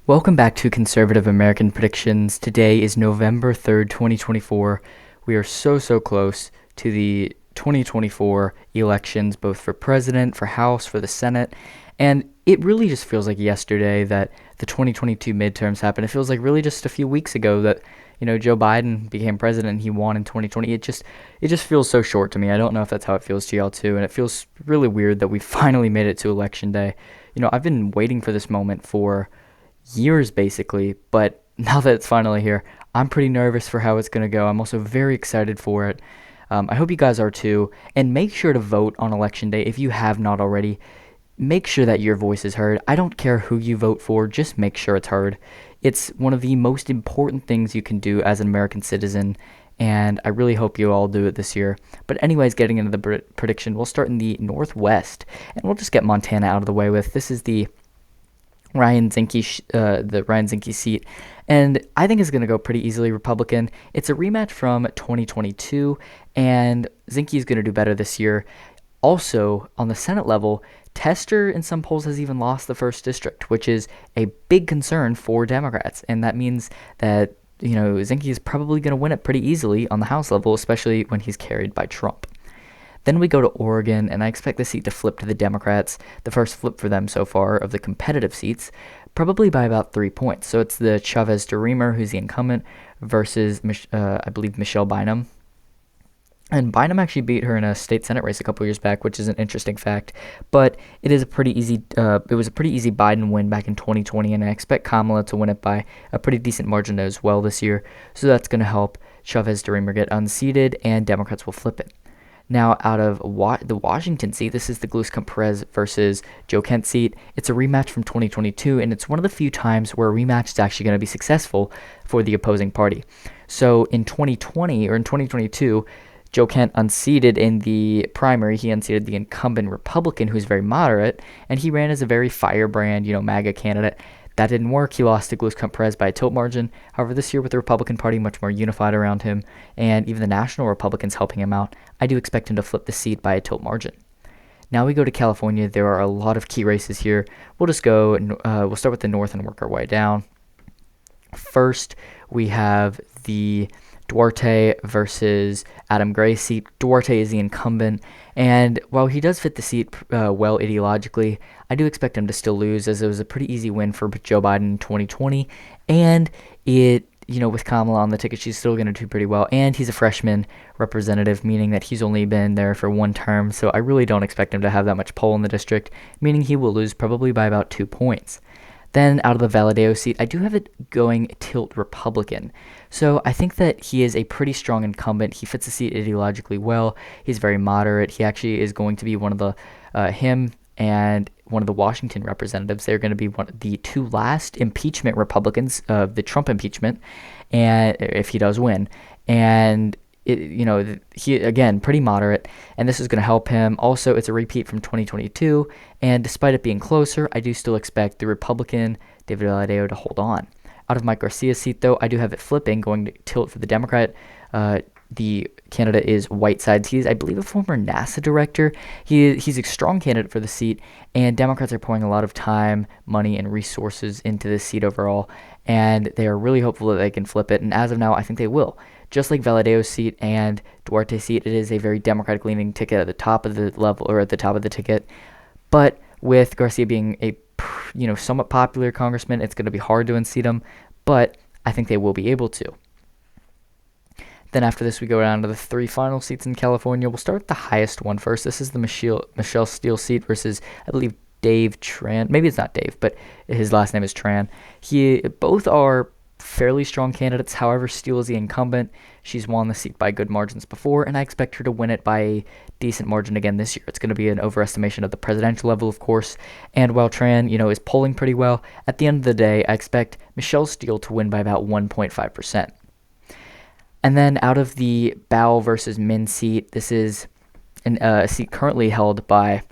Welcome back to Conservative American Predictions. Today is November 3rd, 2024. We are so close to the 2024 elections, both for president, for House, for the Senate. And it really just feels like yesterday that the 2022 midterms happened. It feels like really just a few weeks ago that, Joe Biden became president and he won in 2020. It just feels so short to me. I don't know if that's how it feels to y'all too. And it feels really weird that we finally made it to election day. I've been waiting for this moment for years basically, but now that it's finally here, I'm pretty nervous for how it's going to go. I'm also very excited for it. I hope you guys are too. And make sure to vote on election day if you have not already. Make sure that your voice is heard. I don't care who you vote for, just make sure it's heard. It's one of the most important things you can do as an American citizen, and I really hope you all do it this year. But anyways, getting into the prediction, we'll start in the Northwest, and we'll just get Montana out of the way with. This is the Ryan Zinke seat, and I think it's going to go pretty easily Republican. It's a rematch from 2022, and Zinke is going to do better this year. Also, on the Senate level, Tester in some polls has even lost the first district, which is a big concern for Democrats, and that means that Zinke is probably going to win it pretty easily on the House level, especially when he's carried by Trump. Then we go to Oregon, and I expect the seat to flip to the Democrats, the first flip for them so far of the competitive seats, probably by about 3 points. So it's the Chavez-DeRemer, who's the incumbent, versus, I believe, Michelle Bynum. And Bynum actually beat her in a state senate race a couple years back, which is an interesting fact. But it was a pretty easy Biden win back in 2020, and I expect Kamala to win it by a pretty decent margin as well this year. So that's going to help Chavez-DeRemer get unseated, and Democrats will flip it. Now, out of the Washington seat, this is the Gluskamp-Perez versus Joe Kent seat. It's a rematch from 2022, and it's one of the few times where a rematch is actually going to be successful for the opposing party. So in 2022, Joe Kent unseated in the primary. He unseated the incumbent Republican, who's very moderate, and he ran as a very firebrand, MAGA candidate. That didn't work. He lost to Gluskamp-Perez by a tilt margin. However, this year with the Republican Party much more unified around him, and even the national Republicans helping him out, I do expect him to flip the seat by a tilt margin. Now we go to California. There are a lot of key races here. We'll just go, and we'll start with the north and work our way down. First, we have the Duarte versus Adam Gray seat. Duarte is the incumbent, and while he does fit the seat well ideologically, I do expect him to still lose, as it was a pretty easy win for Joe Biden in 2020, and with Kamala on the ticket, she's still going to do pretty well, and he's a freshman representative, meaning that he's only been there for one term, so I really don't expect him to have that much pull in the district, meaning he will lose probably by about 2 points. Then out of the Valadeo seat, I do have it going tilt Republican. So I think that he is a pretty strong incumbent. He fits the seat ideologically well. He's very moderate. He actually is going to be one of him and one of the Washington representatives. They're going to be one of the two last impeachment Republicans of the Trump impeachment, and if he does win. And he, again, pretty moderate, and this is going to help him. Also, it's a repeat from 2022, and despite it being closer, I do still expect the Republican David Valadeo to hold on. Out of Mike Garcia's seat, though, I do have it flipping, going to tilt for the Democrat. The candidate is Whitesides. He is, I believe, a former NASA director. He's a strong candidate for the seat, and Democrats are pouring a lot of time, money, and resources into this seat overall, and they are really hopeful that they can flip it, and as of now, I think they will. Just like Valadeo's seat and Duarte's seat, it is a very Democratic-leaning ticket at the top of the level, or at the top of the ticket. But with Garcia being a somewhat popular congressman, it's going to be hard to unseat him, but I think they will be able to. Then after this, we go down to the three final seats in California. We'll start with the highest one first. This is the Michelle Steele seat versus, I believe, Dave Tran. Maybe it's not Dave, but his last name is Tran. Both are fairly strong candidates. However, Steele is the incumbent. She's won the seat by good margins before, and I expect her to win it by a decent margin again this year. It's going to be an overestimation of the presidential level, of course. And while Tran, is polling pretty well, at the end of the day, I expect Michelle Steele to win by about 1.5%. And then out of the Bow versus Min seat, this is a seat currently held by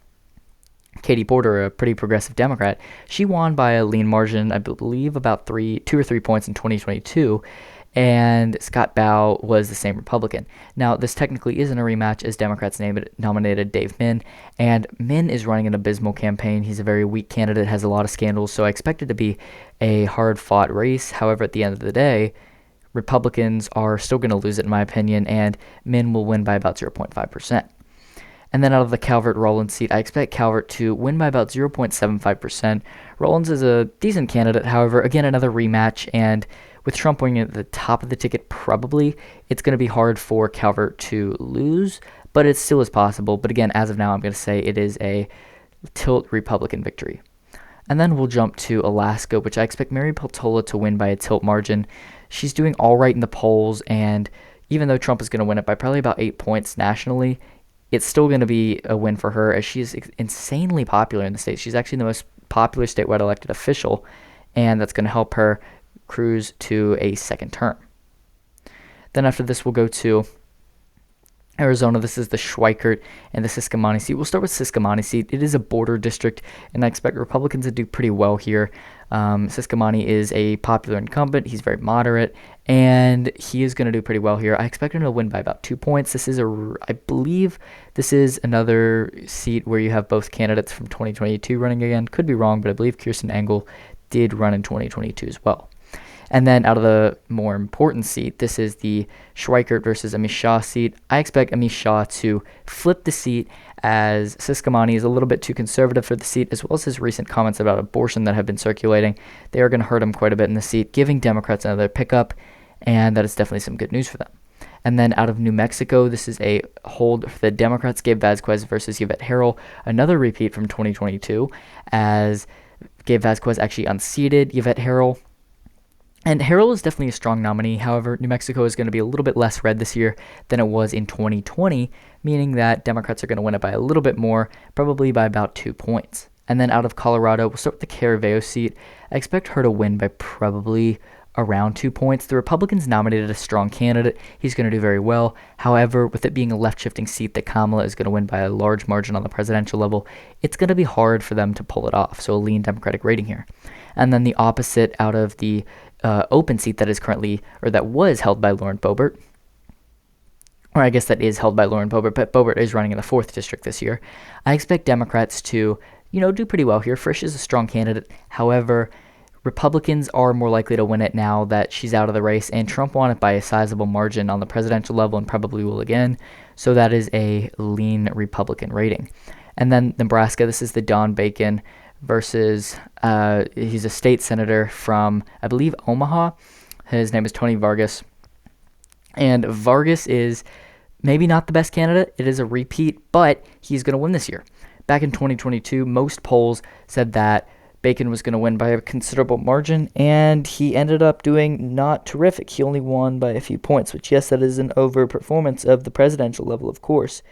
Katie Porter, a pretty progressive Democrat. She won by a lean margin, I believe, about 2 or 3 points in 2022. and Scott Baugh was the same Republican. Now, this technically isn't a rematch as Democrats nominated Dave Min, and Min is running an abysmal campaign. He's a very weak candidate, has a lot of scandals, so I expect it to be a hard-fought race. However, at the end of the day, Republicans are still going to lose it, in my opinion, and Min will win by about 0.5%. And then out of the Calvert-Rollins seat, I expect Calvert to win by about 0.75%. Rollins is a decent candidate, however, again, another rematch, and with Trump winning at the top of the ticket, probably, it's going to be hard for Calvert to lose, but it still is possible. But again, as of now, I'm going to say it is a tilt Republican victory. And then we'll jump to Alaska, which I expect Mary Peltola to win by a tilt margin. She's doing all right in the polls, and even though Trump is going to win it by probably about 8 points nationally, it's still going to be a win for her as she is insanely popular in the state. She's actually the most popular statewide elected official, and that's going to help her cruise to a second term. Then after this, we'll go to Arizona. This is the Schweikert and the Siscomanni seat. We'll start with Siscomanni seat. It is a border district, and I expect Republicans to do pretty well here. Siscomanni is a popular incumbent. He's very moderate, and he is going to do pretty well here. I expect him to win by about 2 points. I believe this is another seat where you have both candidates from 2022 running again. Could be wrong, but I believe Kirsten Engel did run in 2022 as well. And then out of the more important seat, this is the Schweikert versus Amish Shah seat. I expect Amish Shah to flip the seat as Siscomanni is a little bit too conservative for the seat, as well as his recent comments about abortion that have been circulating. They are going to hurt him quite a bit in the seat, giving Democrats another pickup, and that is definitely some good news for them. And then out of New Mexico, this is a hold for the Democrats, Gabe Vasquez versus Yvette Herrell, another repeat from 2022, as Gabe Vasquez actually unseated Yvette Herrell. And Harrell is definitely a strong nominee. However, New Mexico is going to be a little bit less red this year than it was in 2020, meaning that Democrats are going to win it by a little bit more, probably by about 2 points. And then out of Colorado, we'll start with the Caraveo seat. I expect her to win by probably around 2 points. The Republicans nominated a strong candidate. He's going to do very well. However, with it being a left-shifting seat that Kamala is going to win by a large margin on the presidential level, it's going to be hard for them to pull it off. So a lean Democratic rating here. And then the opposite out of the open seat that is currently, or that was held by Lauren Boebert, or I guess that is held by Lauren Boebert, but Boebert is running in the 4th district this year. I expect Democrats to, do pretty well here. Frisch is a strong candidate. However, Republicans are more likely to win it now that she's out of the race, and Trump won it by a sizable margin on the presidential level and probably will again. So that is a lean Republican rating. And then Nebraska, this is the Don Bacon versus he's a state senator from, I believe, Omaha. His name is Tony Vargas. And Vargas is maybe not the best candidate. It is a repeat, but he's going to win this year. Back in 2022, most polls said that Bacon was going to win by a considerable margin, and he ended up doing not terrific. He only won by a few points, which, yes, that is an overperformance of the presidential level, of course.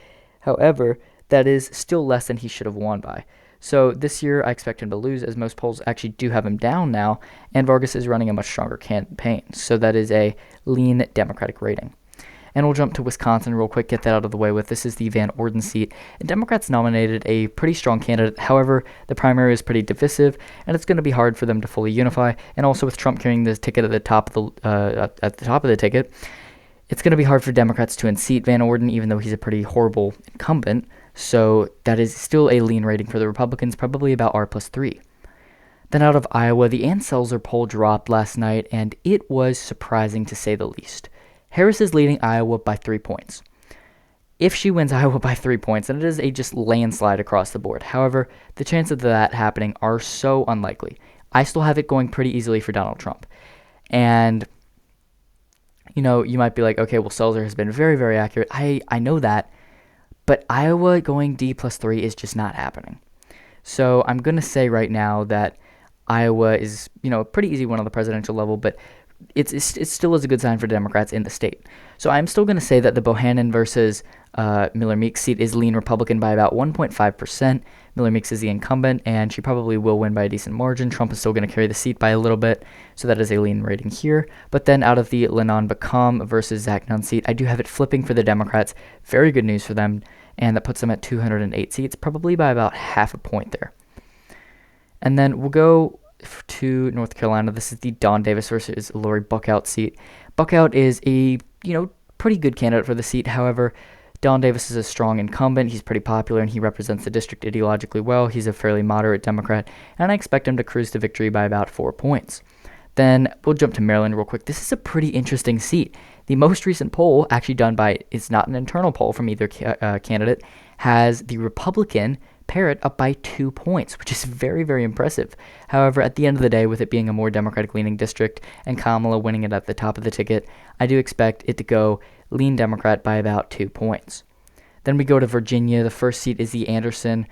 However, that is still less than he should have won by. So this year, I expect him to lose, as most polls actually do have him down now, and Vargas is running a much stronger campaign. So that is a lean Democratic rating. And we'll jump to Wisconsin real quick, get that out of the way with. This is the Van Orden seat. And Democrats nominated a pretty strong candidate. However, the primary is pretty divisive, and it's going to be hard for them to fully unify. And also with Trump carrying the ticket at the top of the ticket, it's going to be hard for Democrats to unseat Van Orden, even though he's a pretty horrible incumbent. So that is still a lean rating for the Republicans, probably about R+3. Then out of Iowa, the Ann Selzer poll dropped last night, and it was surprising to say the least. Harris is leading Iowa by 3 points. If she wins Iowa by 3 points, then it is a just landslide across the board. However, the chances of that happening are so unlikely. I still have it going pretty easily for Donald Trump. And, you might be like, okay, well, Selzer has been very, very accurate. I know that. But Iowa going D+3 is just not happening. So I'm going to say right now that Iowa is, a pretty easy one on the presidential level, but it still is a good sign for Democrats in the state. So I'm still going to say that the Bohannon versus Miller Meeks seat is lean Republican by about 1.5%. Miller Meeks is the incumbent, and she probably will win by a decent margin. Trump is still going to carry the seat by a little bit, so that is a lean rating here. But then out of the Lennon Bacom versus Zach Nunn seat, I do have it flipping for the Democrats. Very good news for them, and that puts them at 208 seats, probably by about half a point there. And then we'll go to North Carolina. This is the Don Davis versus Lori Buckout seat. Buckout is a, pretty good candidate for the seat. However, Don Davis is a strong incumbent. He's pretty popular and he represents the district ideologically well. He's a fairly moderate Democrat, and I expect him to cruise to victory by about 4 points. Then we'll jump to Maryland real quick. This is a pretty interesting seat. The most recent poll, actually done by, it's not an internal poll from either candidate, has the Republican Parrott up by 2 points, which is very, very impressive. However, at the end of the day, with it being a more Democratic-leaning district and Kamala winning it at the top of the ticket, I do expect it to go lean Democrat by about 2 points. Then we go to Virginia. The first seat is the Anderson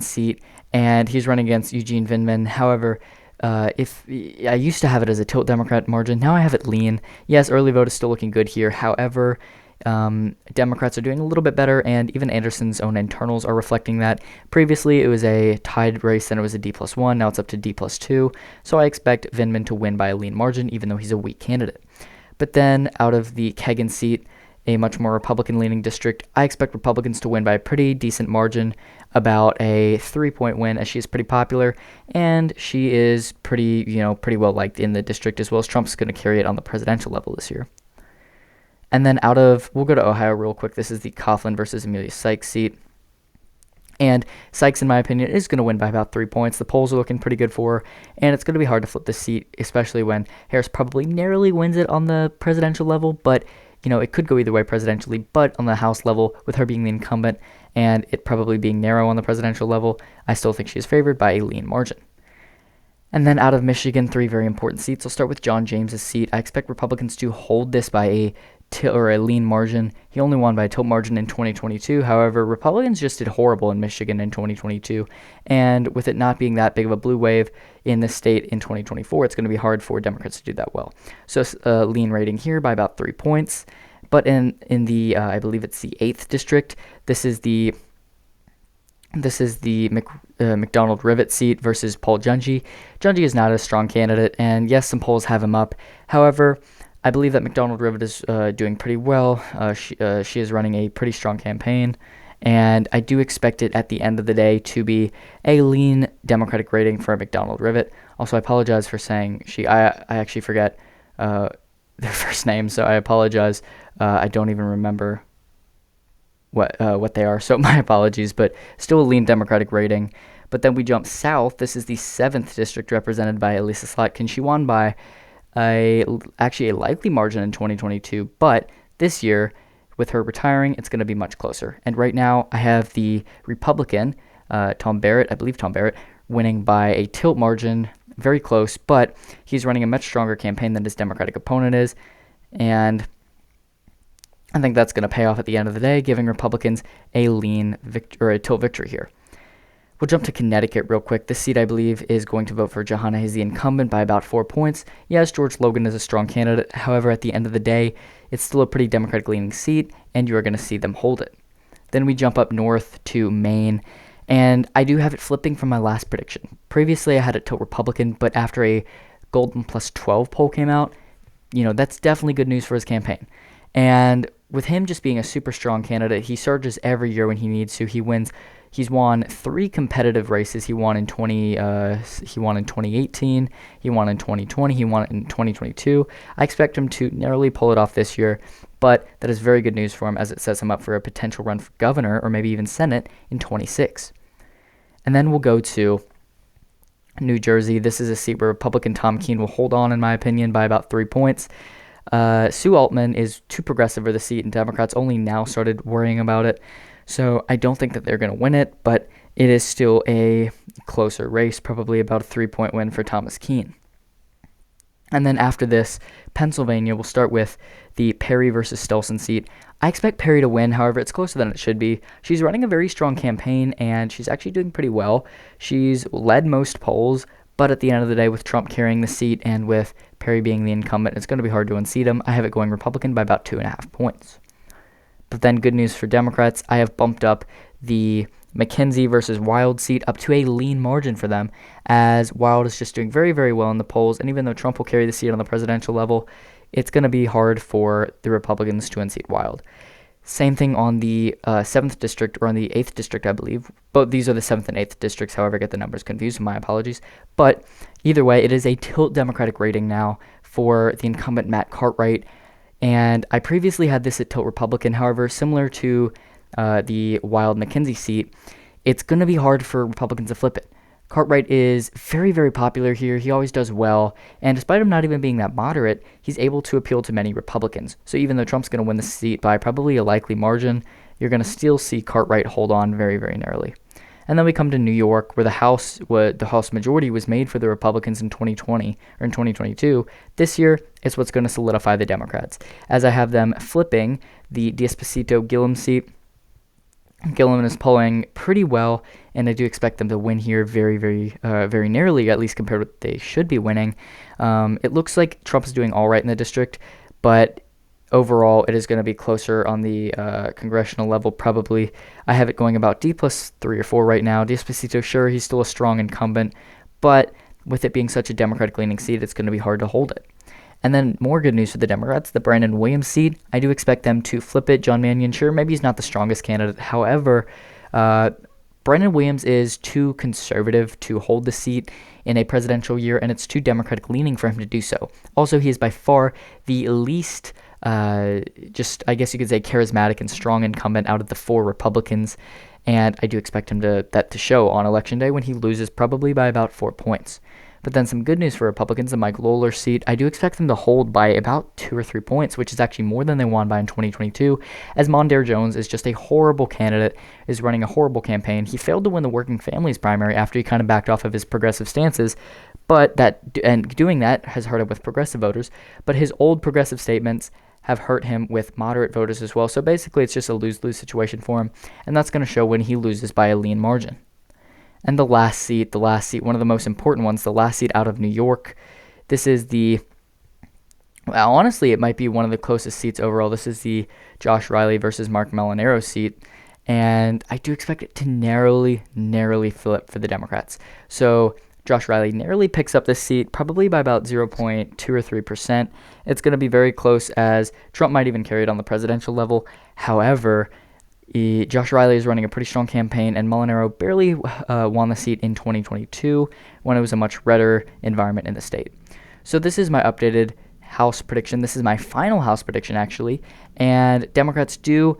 seat, and he's running against Eugene Vindman. However, if I used to have it as a tilt Democrat margin, now I have it lean. Yes, early vote is still looking good here. However, Democrats are doing a little bit better, and even Anderson's own internals are reflecting that. Previously, it was a tied race, then it was a D+1. Now it's up to D+2. So I expect Vindman to win by a lean margin, even though he's a weak candidate. But then out of the Kagan seat, a much more Republican-leaning district, I expect Republicans to win by a pretty decent margin, about a 3-point win, as she is pretty popular, and she is pretty well liked in the district, as well as Trump's going to carry it on the presidential level this year. And then we'll go to Ohio real quick. This is the Coughlin versus Amelia Sykes seat. And Sykes, in my opinion, is going to win by about 3 points. The polls are looking pretty good for her, and it's going to be hard to flip this seat, especially when Harris probably narrowly wins it on the presidential level, but it could go either way presidentially, but on the House level, with her being the incumbent and it probably being narrow on the presidential level, I still think she is favored by a lean margin. And then out of Michigan, 3 very important seats. I'll start with John James's seat. I expect Republicans to hold this by a lean margin. He only won by a tilt margin in 2022. However, Republicans just did horrible in Michigan in 2022. And with it not being that big of a blue wave in this state in 2024, it's going to be hard for Democrats to do that well. So lean rating here by about 3 points. But in the, I believe it's the 8th district, this is the McDonald-Rivet seat versus Paul Junji. Junji is not a strong candidate, and yes, some polls have him up. However, I believe that McDonald-Rivet is doing pretty well. She is running a pretty strong campaign, and I do expect it at the end of the day to be a lean Democratic rating for McDonald-Rivet. Also, I apologize for saying I actually forget their first name, so I apologize. I don't even remember what they are, so my apologies, but still a lean Democratic rating. But then we jump south. This is the 7th district, represented by Elisa Slotkin. She won by actually a likely margin in 2022, but this year, with her retiring, it's going to be much closer. And right now, I have the Republican, Tom Barrett, winning by a tilt margin, very close, but he's running a much stronger campaign than his Democratic opponent is, and I think that's going to pay off at the end of the day, giving Republicans a a tilt victory here. We'll jump to Connecticut real quick. This seat, I believe, is going to vote for Johanna. He's the incumbent by about 4 points. Yes, George Logan is a strong candidate. However, at the end of the day, it's still a pretty Democratic-leaning seat, and you are going to see them hold it. Then we jump up north to Maine, and I do have it flipping from my last prediction. Previously, I had it tilt Republican, but after a Golden plus 12 poll came out, that's definitely good news for his campaign. And with him just being a super strong candidate, he surges every year when he needs to. He's won 3 competitive races. He won in 2018, he won in 2020, he won in 2022. I expect him to narrowly pull it off this year, but that is very good news for him, as it sets him up for a potential run for governor or maybe even Senate in 26. And then we'll go to New Jersey. This is a seat where Republican Tom Keene will hold on, in my opinion, by about 3 points. Sue Altman is too progressive for the seat, and Democrats only now started worrying about it. So I don't think that they're going to win it, but it is still a closer race, probably about a 3-point win for Thomas Keene. And then after this, Pennsylvania, we'll start with the Perry versus Stelson seat. I expect Perry to win, however, it's closer than it should be. She's running a very strong campaign, and she's actually doing pretty well. She's led most polls, but at the end of the day, with Trump carrying the seat and with Perry being the incumbent, it's going to be hard to unseat him. I have it going Republican by about 2.5 points. But then good news for Democrats, I have bumped up the McKenzie versus Wild seat up to a lean margin for them, as Wild is just doing very, very well in the polls, and even though Trump will carry the seat on the presidential level, it's going to be hard for the Republicans to unseat Wild. Same thing on the 7th district, or on the 8th district, I believe. Both these are the 7th and 8th districts, however, I get the numbers confused. My apologies. But either way, it is a tilt Democratic rating now for the incumbent Matt Cartwright. And I previously had this at tilt Republican. However, similar to the Wild McKenzie seat, it's going to be hard for Republicans to flip it. Cartwright is very, very popular here. He always does well. And despite him not even being that moderate, he's able to appeal to many Republicans. So even though Trump's going to win the seat by probably a likely margin, you're going to still see Cartwright hold on very, very narrowly. And then we come to New York, where the House majority was made for the Republicans in 2020 or in 2022. This year, it's what's going to solidify the Democrats, as I have them flipping the D'Esposito-Gillum seat. Gillum is polling pretty well, and I do expect them to win here very, very narrowly, at least compared to what they should be winning. It looks like Trump is doing all right in the district, but overall, it is going to be closer on the congressional level, probably. I have it going about D plus 3 or 4 right now. D'Esposito, sure, he's still a strong incumbent, but with it being such a Democratic-leaning seat, it's going to be hard to hold it. And then more good news for the Democrats, the Brandon Williams seat. I do expect them to flip it. John Mannion, sure, maybe he's not the strongest candidate. However, Brandon Williams is too conservative to hold the seat in a presidential year, and it's too Democratic-leaning for him to do so. Also, he is by far the least, just I guess you could say, charismatic and strong incumbent out of the 4 Republicans, and I do expect him that to show on Election Day when he loses probably by about 4 points. But then some good news for Republicans, the Mike Lawler seat, I do expect them to hold by about 2 or 3 points, which is actually more than they won by in 2022, as Mondaire Jones is just a horrible candidate, is running a horrible campaign. He failed to win the Working Families primary after he kind of backed off of his progressive stances, and doing that has hurt him with progressive voters, but his old progressive statements have hurt him with moderate voters as well. So basically, it's just a lose-lose situation for him, and that's going to show when he loses by a lean margin. And the last seat, one of the most important ones, the last seat out of New York. This is well, honestly, it might be one of the closest seats overall. This is the Josh Riley versus Mark Molinaro seat. And I do expect it to narrowly flip for the Democrats. So Josh Riley narrowly picks up this seat, probably by about 0.2 or 3%. It's going to be very close, as Trump might even carry it on the presidential level. However, Josh Riley is running a pretty strong campaign, and Molinaro barely won the seat in 2022 when it was a much redder environment in the state. So this is my updated House prediction. This is my final House prediction, actually, and Democrats do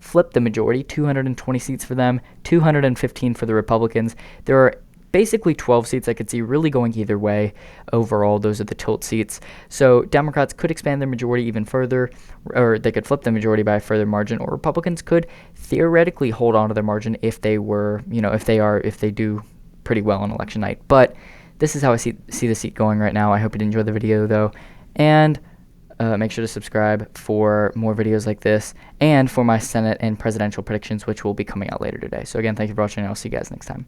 flip the majority, 220 seats for them, 215 for the Republicans. There are basically 12 seats I could see really going either way. Overall, those are the tilt seats. So Democrats could expand their majority even further, or they could flip the majority by a further margin, or Republicans could theoretically hold on to their margin if they do pretty well on election night. But this is how I see the seat going right now. I hope you did enjoy the video, though, and make sure to subscribe for more videos like this, and for my Senate and presidential predictions, which will be coming out later today. So again, thank you for watching, and I'll see you guys next time.